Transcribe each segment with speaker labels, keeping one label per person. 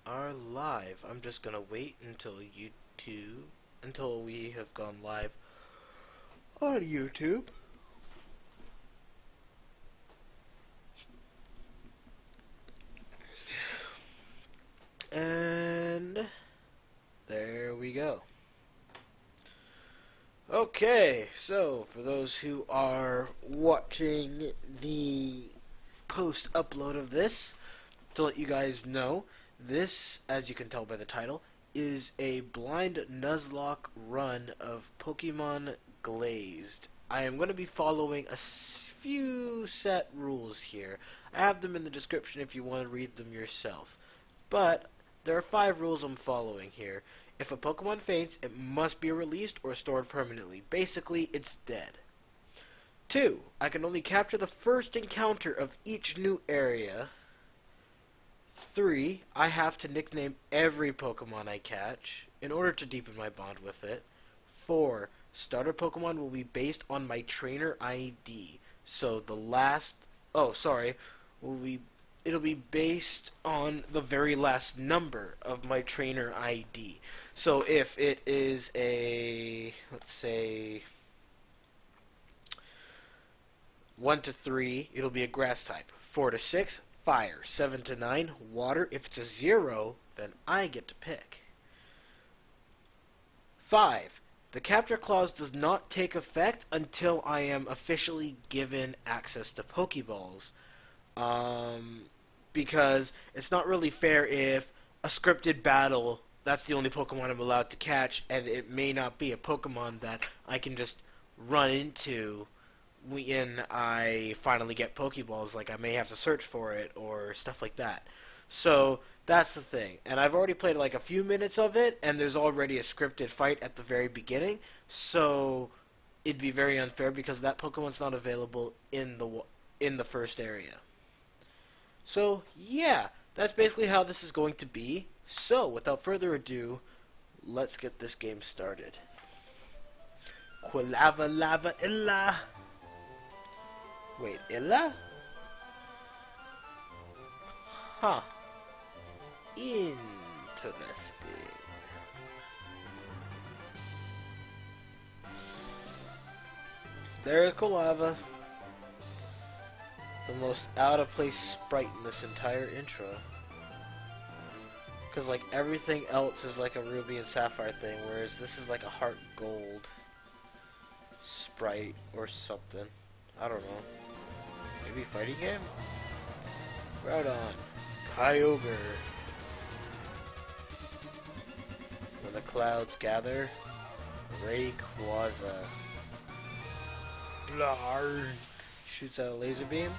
Speaker 1: are live. I'm just gonna wait until we have gone live on YouTube. And there we go. Okay, so for those who are watching the post upload of this, to let you guys know, this, as you can tell by the title, is a blind Nuzlocke run of Pokemon Glazed. I am going to be following a few set rules here. I have them in the description if you want to read them yourself. But there are 5 rules I'm following here. If a Pokemon faints, it must be released or stored permanently. Basically, it's dead. 2. I can only capture the first encounter of each new area. 3. I have to nickname every Pokemon I catch in order to deepen my bond with it. 4. Starter Pokemon will be based on my trainer ID. So the last... It'll be based on the very last number of my trainer ID. So if it is a, let's say, 1 to 3, it'll be a grass type. 4 to 6, fire. 7 to 9, water. If it's a 0, then I get to pick. 5. The capture clause does not take effect until I am officially given access to Pokeballs. Because it's not really fair if a scripted battle, that's the only Pokemon I'm allowed to catch, and it may not be a Pokemon that I can just run into when I finally get Pokeballs. Like, I may have to search for it or stuff like that. So that's the thing. And I've already played like a few minutes of it, and there's already a scripted fight at the very beginning. So it'd be very unfair because that Pokemon's not available in the first area. So, yeah, that's basically how this is going to be. So, without further ado, let's get this game started. Quilava lava illa. Wait, illa? Huh. Interesting. There's Quilava. The most out-of-place sprite in this entire intro. Because, like, everything else is like a Ruby and Sapphire thing, whereas this is like a Heart Gold sprite or something. I don't know. Maybe fighting game? Groudon. Kyogre. When the clouds gather. Rayquaza. Blarg. Shoots out a laser beam.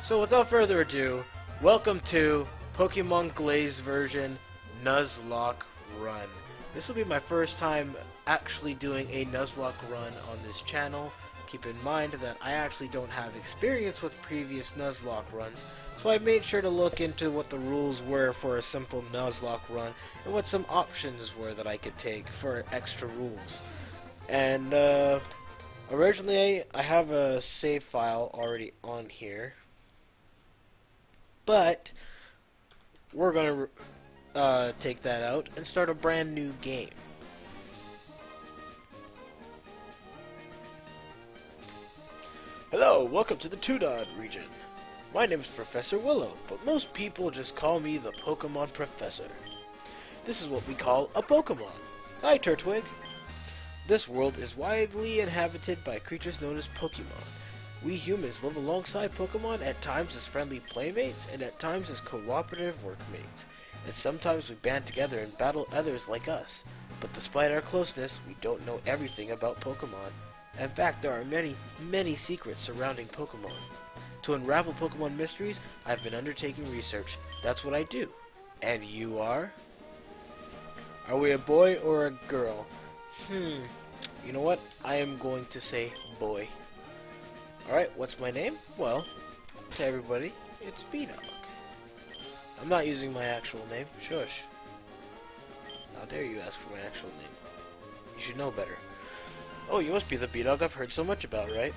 Speaker 1: So without further ado, welcome to Pokemon Glazed version Nuzlocke Run. This will be my first time actually doing a Nuzlocke run on this channel. Keep in mind that I actually don't have experience with previous Nuzlocke runs, so I made sure to look into what the rules were for a simple Nuzlocke run and what some options were that I could take for extra rules. And originally I have a save file already on here, but we're going to take that out and start a brand new game. Hello, welcome to the Tudon region. My name is Professor Willow, but most people just call me the Pokemon Professor. This is what we call a Pokemon. Hi, Turtwig. This world is widely inhabited by creatures known as Pokemon. We humans live alongside Pokemon, at times as friendly playmates, and at times as cooperative workmates. And sometimes we band together and battle others like us. But despite our closeness, we don't know everything about Pokemon. In fact, there are many, many secrets surrounding Pokemon. To unravel Pokemon mysteries, I've been undertaking research. That's what I do. And you are? Are we a boy or a girl? You know what? I am going to say boy. Alright, what's my name? Well, to everybody, it's B-Dog. I'm not using my actual name. Shush. How dare you ask for my actual name? You should know better. Oh, you must be the B-Dog I've heard so much about, right?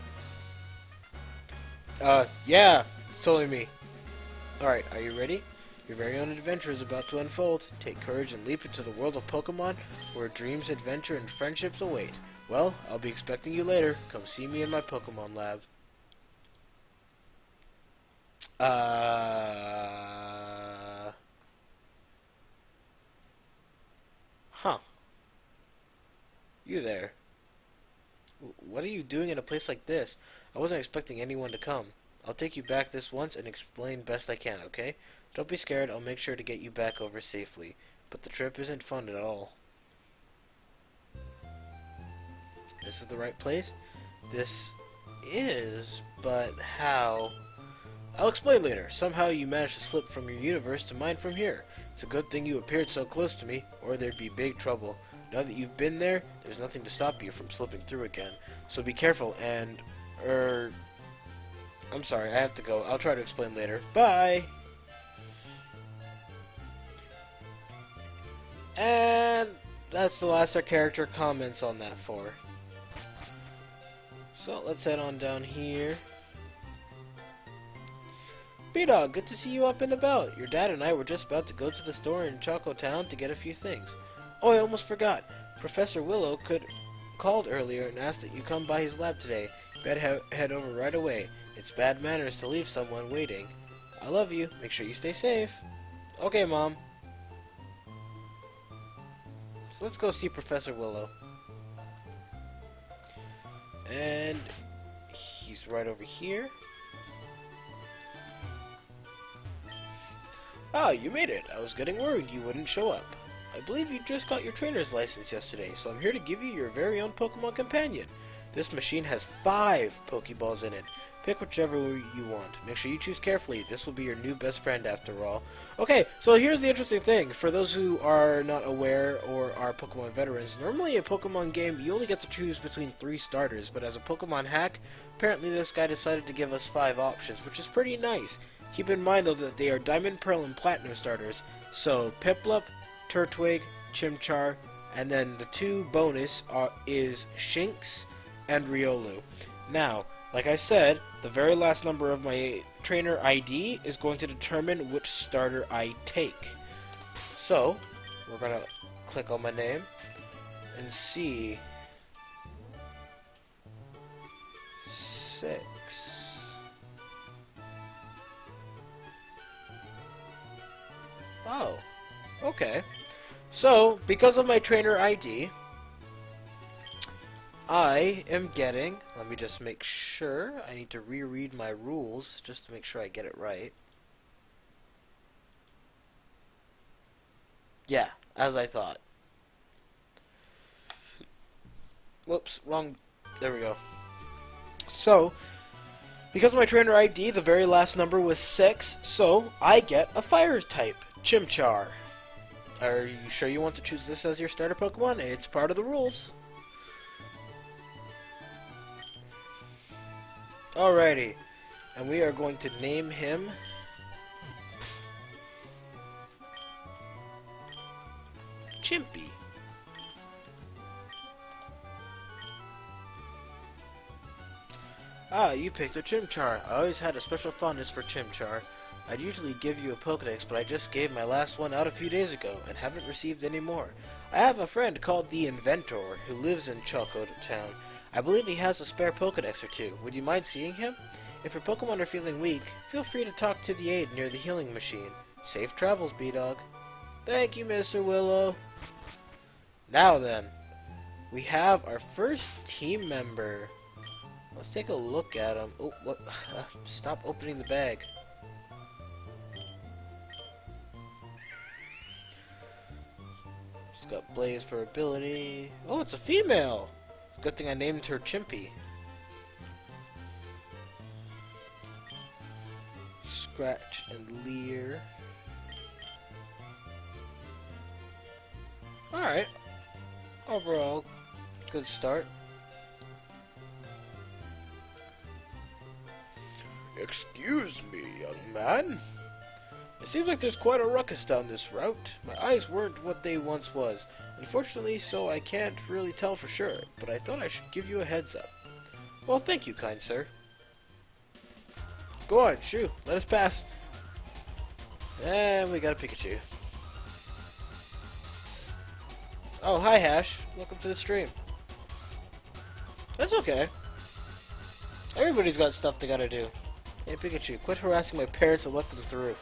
Speaker 1: Yeah, it's totally me. Alright, are you ready? Your very own adventure is about to unfold. Take courage and leap into the world of Pokemon, where dreams, adventure, and friendships await. Well, I'll be expecting you later. Come see me in my Pokemon lab. Huh. You there. What are you doing in a place like this? I wasn't expecting anyone to come. I'll take you back this once and explain best I can, okay? Don't be scared, I'll make sure to get you back over safely. But the trip isn't fun at all. This is the right place? This is, but how? I'll explain later. Somehow you managed to slip from your universe to mine from here. It's a good thing you appeared so close to me, or there'd be big trouble. Now that you've been there, there's nothing to stop you from slipping through again. So be careful and, I'm sorry, I have to go. I'll try to explain later. Bye! And that's the last our character comments on that for. So let's head on down here. B-Dog, good to see you up and about. Your dad and I were just about to go to the store in Choco Town to get a few things. Oh, I almost forgot. Professor Willow called earlier and asked that you come by his lab today. You better head over right away. It's bad manners to leave someone waiting. I love you. Make sure you stay safe. Okay, Mom. So let's go see Professor Willow. And he's right over here. Ah, you made it. I was getting worried you wouldn't show up. I believe you just got your trainer's license yesterday, so I'm here to give you your very own Pokemon companion. This machine has 5 Pokeballs in it. Pick whichever you want. Make sure you choose carefully. This will be your new best friend after all. Okay, so here's the interesting thing. For those who are not aware or are Pokemon veterans, normally a Pokemon game, you only get to choose between 3 starters, but as a Pokemon hack, apparently this guy decided to give us 5 options, which is pretty nice. Keep in mind, though, that they are Diamond, Pearl, and Platinum starters, so Piplup, Turtwig, Chimchar, and then the 2 bonus is Shinx and Riolu. Now, like I said, the very last number of my trainer ID is going to determine which starter I take. So, we're going to click on my name and see 6. Oh, okay. So, because of my trainer ID, I am getting, let me just make sure, I need to reread my rules just to make sure I get it right. Yeah, as I thought. Whoops, wrong, there we go. So, because of my trainer ID, the very last number was 6, so I get a fire type, Chimchar. Are you sure you want to choose this as your starter Pokemon? It's part of the rules. Alrighty, and we are going to name him Chimpy. Ah, you picked a Chimchar. I always had a special fondness for Chimchar. I'd usually give you a Pokedex, but I just gave my last one out a few days ago, and haven't received any more. I have a friend called the Inventor, who lives in Choco Town. I believe he has a spare Pokedex or 2. Would you mind seeing him? If your Pokemon are feeling weak, feel free to talk to the aide near the healing machine. Safe travels, B-Dog. Thank you, Mr. Willow. Now then, we have our first team member. Let's take a look at him. Oh, what? Stop opening the bag. She's got Blaze for ability. Oh, it's a female. Good thing I named her Chimpy. Scratch and Leer. Alright. Overall, good start. Excuse me, young man. It seems like there's quite a ruckus down this route. My eyes weren't what they once was, unfortunately, so I can't really tell for sure, but I thought I should give you a heads up. Well, thank you, kind sir. Go on, shoo, let us pass. And we got a Pikachu. Oh, hi Hash. Welcome to the stream. That's okay. Everybody's got stuff they gotta do. Hey Pikachu, quit harassing my parents and let them through.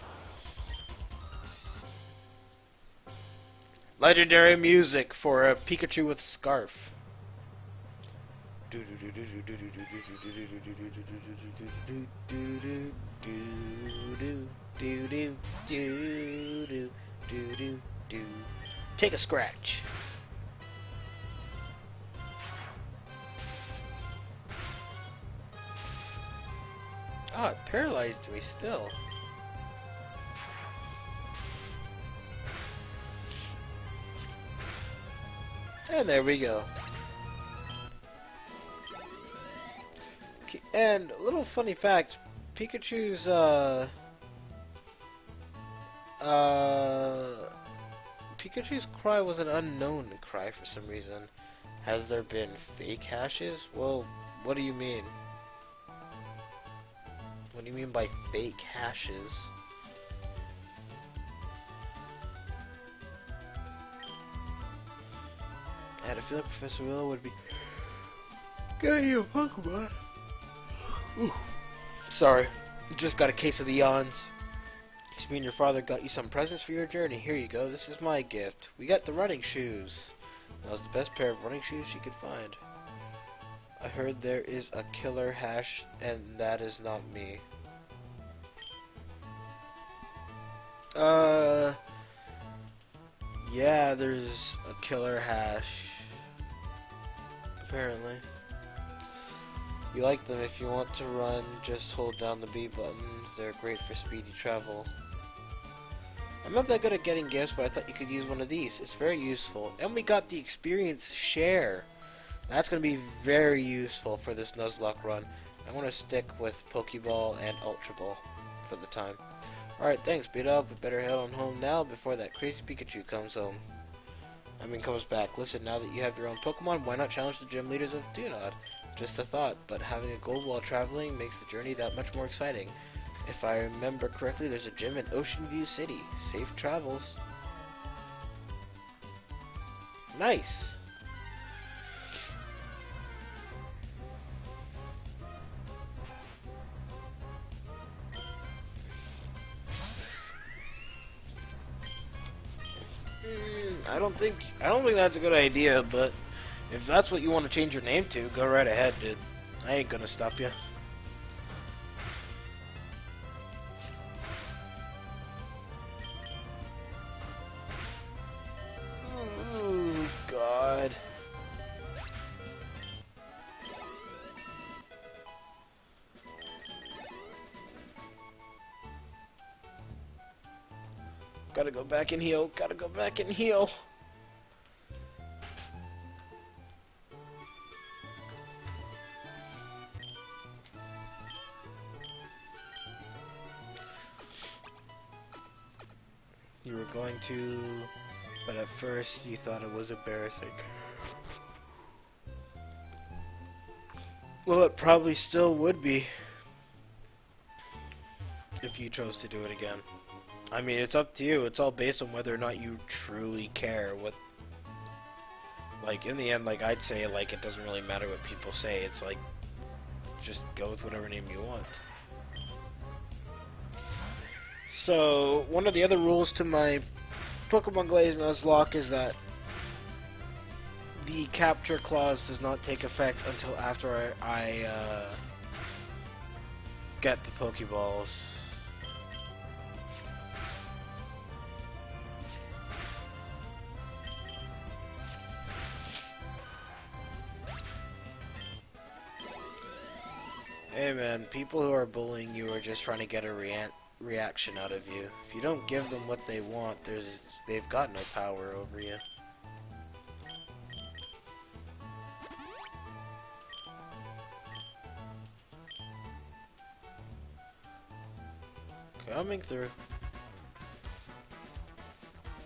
Speaker 1: Legendary music for a Pikachu with a scarf. Take a scratch. Oh, it paralyzed me still. And there we go. And a little funny fact, Pikachu's Pikachu's cry was an unknown cry for some reason. Has there been fake hashes? Well, what do you mean? What do you mean by fake hashes? I had a feeling Professor Willow would be getting you a Pokemon. Ooh. Sorry, just got a case of the yawns. You mean your father got you some presents for your journey? Here you go, this is my gift. We got the running shoes. That was the best pair of running shoes she could find. I heard there is a killer hash, and that is not me. Yeah, there's a killer hash. Apparently. You like them. If you want to run, just hold down the B button. They're great for speedy travel. I'm not that good at getting gifts, but I thought you could use one of these. It's very useful. And we got the experience share. That's going to be very useful for this Nuzlocke run. I'm going to stick with Pokeball and Ultra Ball for the time. Alright, thanks. Beat up. We better head on home now before that crazy Pikachu comes home. Comes back. Listen, now that you have your own Pokemon, why not challenge the gym leaders of Dunod? Just a thought, but having a goal while traveling makes the journey that much more exciting. If I remember correctly, there's a gym in Ocean View City. Safe travels. Nice. I don't think that's a good idea, but if that's what you want to change your name to, go right ahead, dude. I ain't gonna stop you. Oh, God. Gotta go back and heal. Gotta go back and heal. You were going to, but at first you thought it was embarrassing. Well, it probably still would be if you chose to do it again. I mean, it's up to you. It's all based on whether or not you truly care what... Like, in the end, like, I'd say, like, it doesn't really matter what people say. It's like, just go with whatever name you want. So, one of the other rules to my Pokemon Glazed Nuzlocke is that the capture clause does not take effect until after I get the Pokeballs. Hey man, people who are bullying you are just trying to get a reaction out of you. If you don't give them what they want, they've got no power over you. Coming through.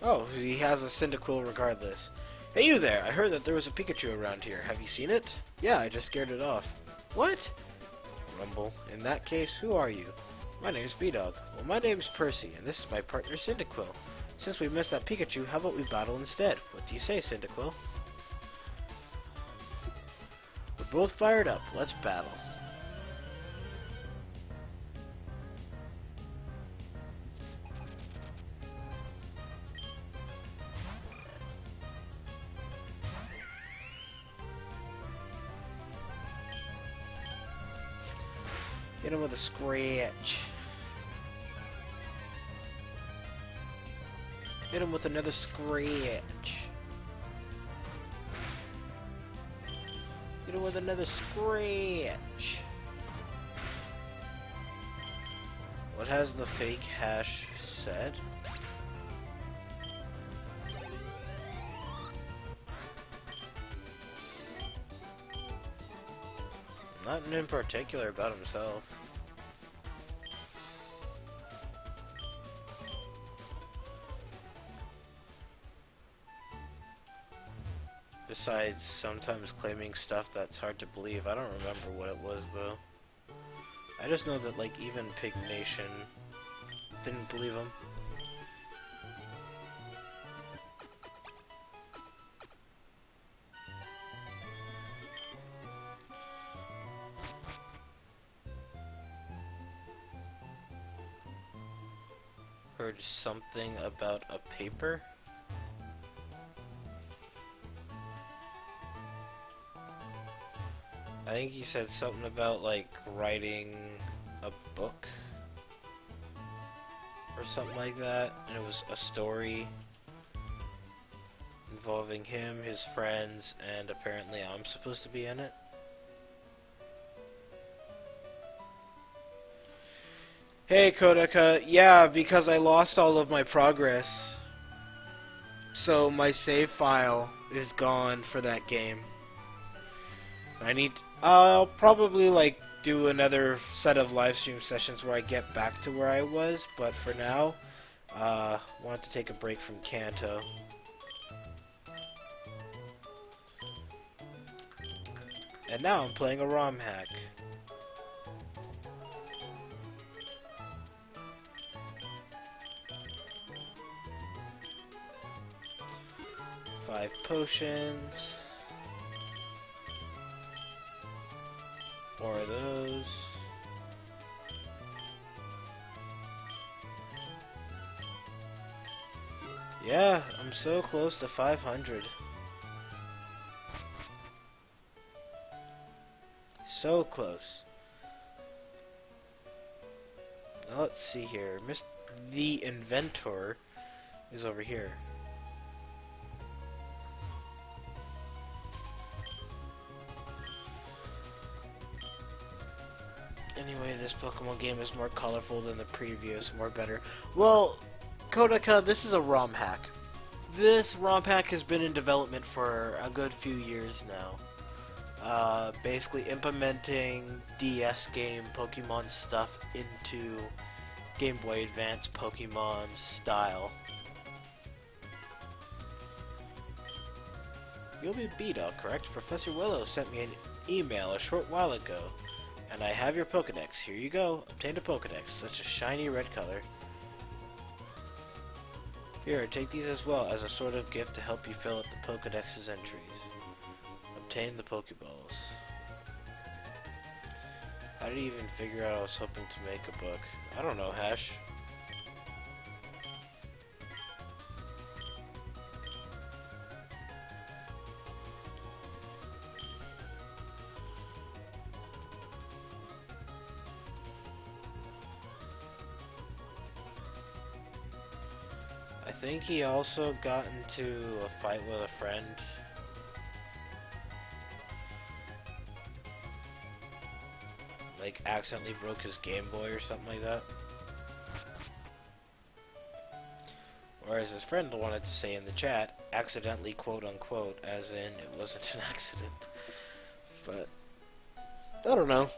Speaker 1: Oh, he has a Cyndaquil regardless. Hey you there, I heard that there was a Pikachu around here. Have you seen it? Yeah, I just scared it off. What? Rumble. In that case, who are you? My name's B-Dog. Well, my name's Percy, and this is my partner Cyndaquil. Since we missed that Pikachu, how about we battle instead? What do you say, Cyndaquil? We're both fired up. Let's battle. Hit him with a scratch. Hit him with another scratch. Hit him with another scratch. What has the fake hash said? Nothing in particular about himself. Besides sometimes claiming stuff that's hard to believe. I don't remember what it was though. I just know that like even Pig Nation didn't believe him. Heard something about a paper? I think he said something about like writing a book or something like that, and it was a story involving him, his friends, and apparently I'm supposed to be in it. Hey Kodaka, yeah, because I lost all of my progress. So my save file is gone for that game. I'll probably like do another set of live stream sessions where I get back to where I was, but for now, wanted to take a break from Kanto. And now I'm playing a ROM hack. Five potions. 4 of those. Yeah, I'm so close to 500. So close. Now let's see here. The Inventor is over here. Anyway, this Pokemon game is more colorful than the previous, more better. Well, Kodaka, this is a ROM hack. This ROM hack has been in development for a good few years now. Basically implementing DS game Pokemon stuff into Game Boy Advance Pokemon style. You'll be B-Dog, correct? Professor Willow sent me an email a short while ago. And I have your Pokedex. Here you go. Obtained a Pokedex. Such a shiny red color. Here, take these as well as a sort of gift to help you fill out the Pokedex's entries. Obtain the Pokeballs. How did he even figure out I was hoping to make a book? I don't know, Hash. I think he also got into a fight with a friend. Like, accidentally broke his Game Boy or something like that. Or as his friend wanted to say in the chat, accidentally quote unquote, as in it wasn't an accident. But, I don't know.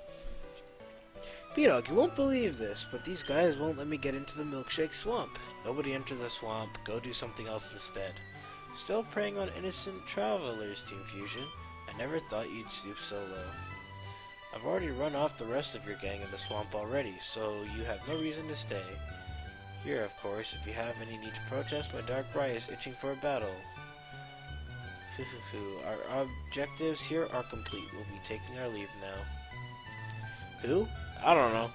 Speaker 1: B-Dog, you won't believe this, but these guys won't let me get into the Milkshake Swamp. Nobody enter the swamp, go do something else instead. Still preying on innocent travelers, Team Fusion. I never thought you'd stoop so low. I've already run off the rest of your gang in the swamp already, so you have no reason to stay. Here, of course, if you have any need to protest, my dark bride is itching for a battle. Our objectives here are complete. We'll be taking our leave now. Who? I don't know.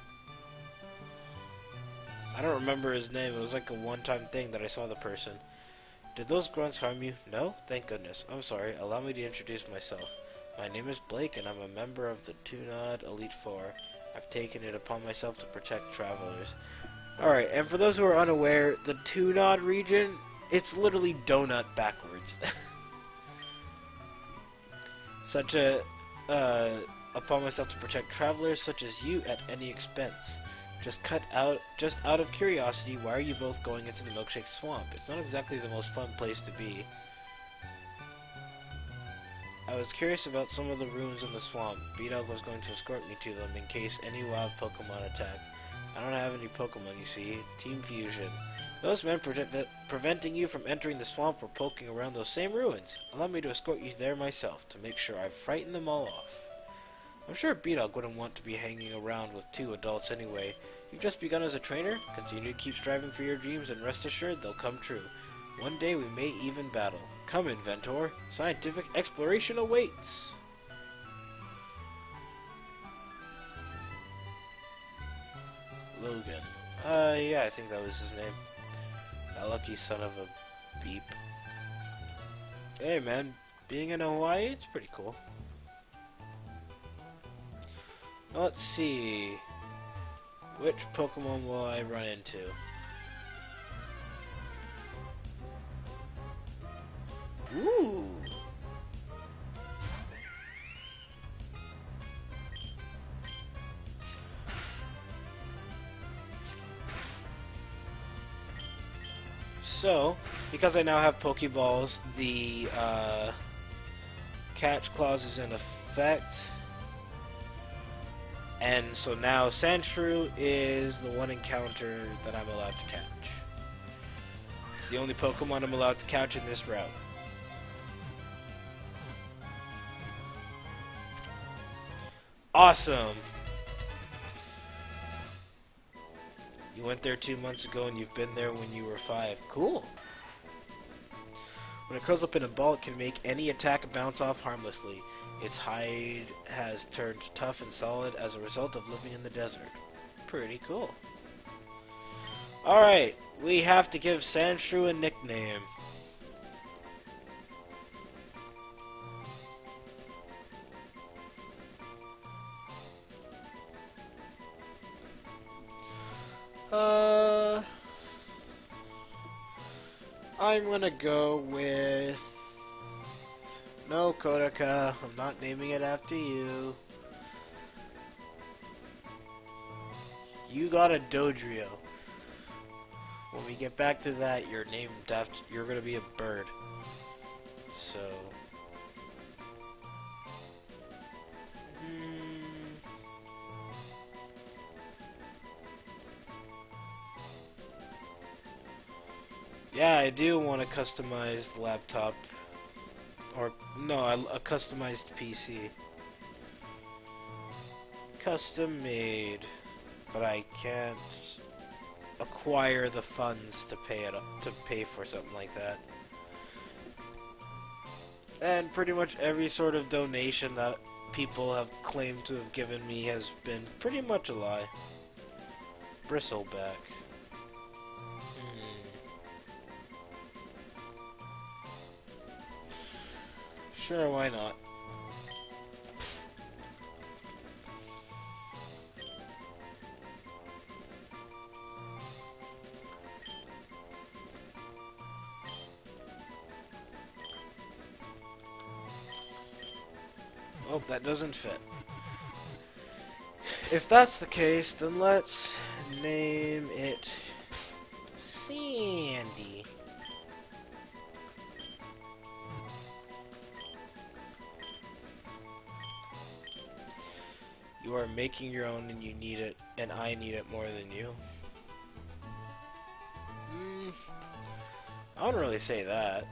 Speaker 1: I don't remember his name. It was like a one-time thing that I saw the person. Did those grunts harm you? No? Thank goodness. I'm sorry. Allow me to introduce myself. My name is Blake, and I'm a member of the Tunod Elite Four. I've taken it upon myself to protect travelers. Alright, and for those who are unaware, the Tunod region, it's literally donut backwards. Upon myself to protect travelers such as you at any expense. Just out of curiosity, why are you both going into the Milkshake Swamp? It's not exactly the most fun place to be. I was curious about some of the ruins in the swamp. B-Dog was going to escort me to them in case any wild Pokemon attack. I don't have any Pokemon, you see. Team Fusion. Those men preventing you from entering the swamp were poking around those same ruins. Allow me to escort you there myself, to make sure I've frightened them all off. I'm sure B-Dog wouldn't want to be hanging around with two adults anyway. You've just begun as a trainer. Continue to keep striving for your dreams, and rest assured they'll come true. One day we may even battle. Come, Inventor. Scientific exploration awaits. Logan. Yeah, I think that was his name. That lucky son of a beep. Hey, man. Being in Hawaii, it's pretty cool. Let's see. Which Pokemon will I run into? Ooh. So, because I now have Pokeballs, the catch clause is in effect. And so now Sandshrew is the one encounter that I'm allowed to catch. It's the only Pokemon I'm allowed to catch in this route. Awesome! You went there 2 months ago and you've been there when you were 5. Cool! When it curls up in a ball, it can make any attack bounce off harmlessly. Its hide has turned tough and solid as a result of living in the desert. Pretty cool. Alright, we have to give Sandshrew a nickname. I'm gonna go with... No, Kodaka, I'm not naming it after you. You got a Dodrio. When we get back to that, you're gonna be a bird. So... Yeah, I do want a customized laptop. Or, no, a customized PC. Custom made. But I can't acquire the funds to pay for something like that. And pretty much every sort of donation that people have claimed to have given me has been pretty much a lie. Bristleback. Sure, why not? Oh, that doesn't fit. If that's the case, then let's name it Sandy. You are making your own and you need it, and I need it more than you. I wouldn't really say that.